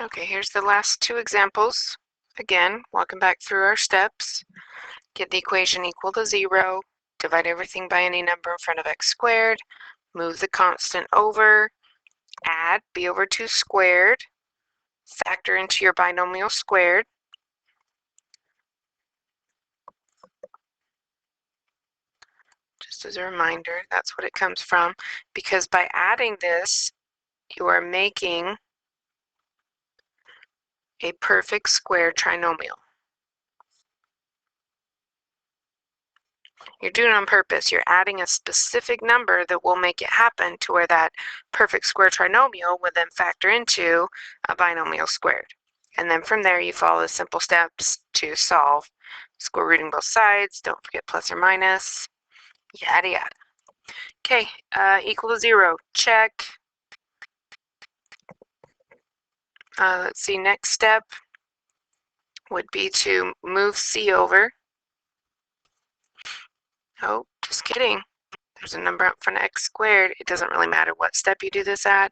Okay, here's the last two examples. Again, walking back through our steps. Get the equation equal to 0. Divide everything by any number in front of x squared. Move the constant over. Add b over 2 squared. Factor into your binomial squared. Just as a reminder, that's what it comes from. Because by adding this, you are making a perfect square trinomial. You're doing it on purpose. You're adding a specific number that will make it happen to where that perfect square trinomial would then factor into a binomial squared. And then from there, you follow the simple steps to solve. Square rooting both sides. Don't forget plus or minus. Yada, yada. Okay, equal to 0. Check. Let's see, next step would be to move c over. Oh, just kidding. There's a number up front of x squared. It doesn't really matter what step you do this at.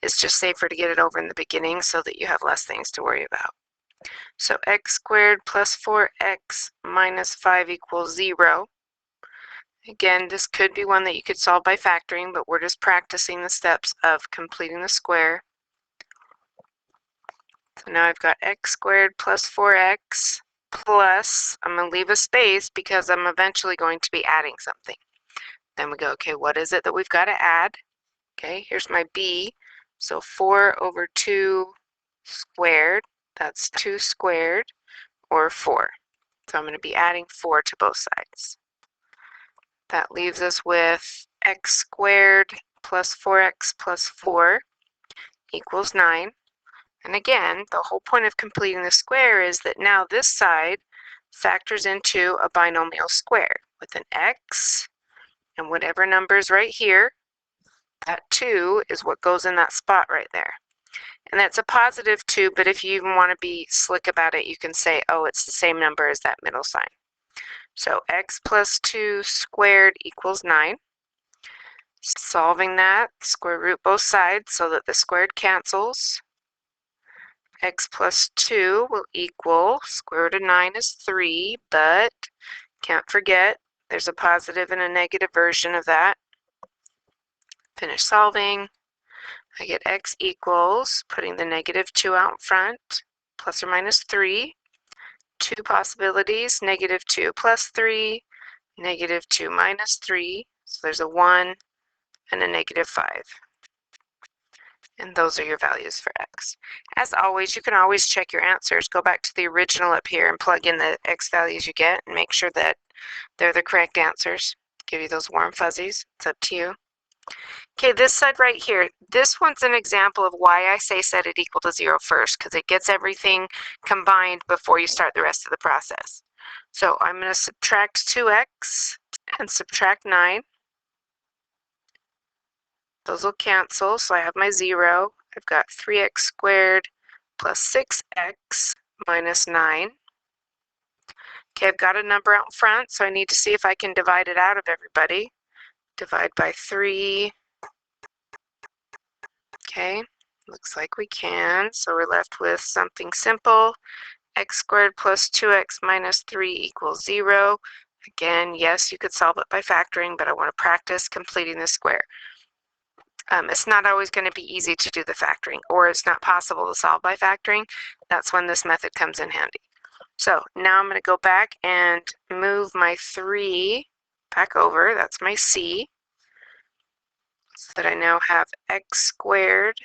It's just safer to get it over in the beginning so that you have less things to worry about. So x squared plus 4x minus 5 equals 0. Again, this could be one that you could solve by factoring, but we're just practicing the steps of completing the square. So now I've got x squared plus 4x plus, I'm going to leave a space because I'm eventually going to be adding something. Then we go, okay, what is it that we've got to add? Okay, here's my b. So 4 over 2 squared, that's 2 squared, or 4. So I'm going to be adding 4 to both sides. That leaves us with x squared plus 4x plus 4 equals 9. And again, the whole point of completing the square is that now this side factors into a binomial square with an x and whatever number is right here. That 2 is what goes in that spot right there. And that's a positive 2, but if you even want to be slick about it, you can say, oh, it's the same number as that middle sign. So x plus 2 squared equals 9. Solving that, square root both sides so that the squared cancels. X plus 2 will equal, square root of 9 is 3, but can't forget there's a positive and a negative version of that. Finish solving. I get x equals, putting the negative 2 out front, plus or minus 3. Two possibilities, negative 2 plus 3, negative 2 minus 3. So there's a 1 and a negative 5. And those are your values for x. As always, you can always check your answers. Go back to the original up here and plug in the x values you get and make sure that they're the correct answers. Give you those warm fuzzies. It's up to you. Okay, this side right here, this one's an example of why I say set it equal to 0 first, because it gets everything combined before you start the rest of the process. So I'm going to subtract 2x and subtract 9. Those will cancel, so I have my 0. I've got 3x squared plus 6x minus 9. Okay, I've got a number out front, so I need to see if I can divide it out of everybody. Divide by 3. Okay, looks like we can. So we're left with something simple. X squared plus 2x minus 3 equals 0. Again, yes, you could solve it by factoring, but I want to practice completing the square. It's not always going to be easy to do the factoring, or it's not possible to solve by factoring. That's when this method comes in handy. So now I'm going to go back and move my 3 back over. That's my c. So that I now have x squared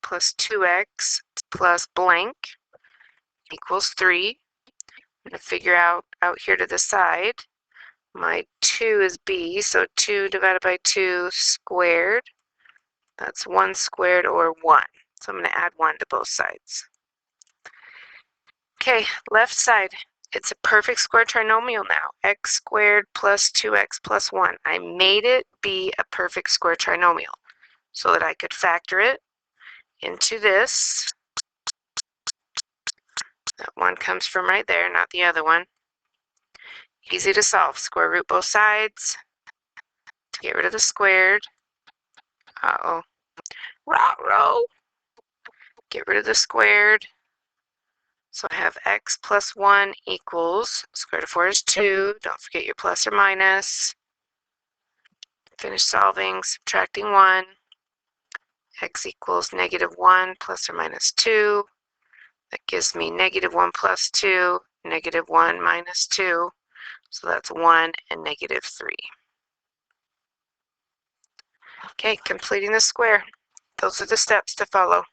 plus 2x plus blank equals 3. I'm going to figure out here to the side. My 2 is b, so 2 divided by 2 squared. That's 1 squared, or 1. So I'm going to add 1 to both sides. Okay, left side. It's a perfect square trinomial now. X squared plus 2x plus 1. I made it be a perfect square trinomial so that I could factor it into this. That 1 comes from right there, not the other one. Easy to solve. Square root both sides. Get rid of the squared. Uh-oh. Ruh-roh. get rid of the squared. So I have x plus 1 equals, square root of 4 is 2. Don't forget your plus or minus. Finish solving, subtracting 1. X equals -1 plus or minus 2. That gives me -1 plus 2, -1 minus 2. So that's 1 and -3. Okay, completing the square. Those are the steps to follow.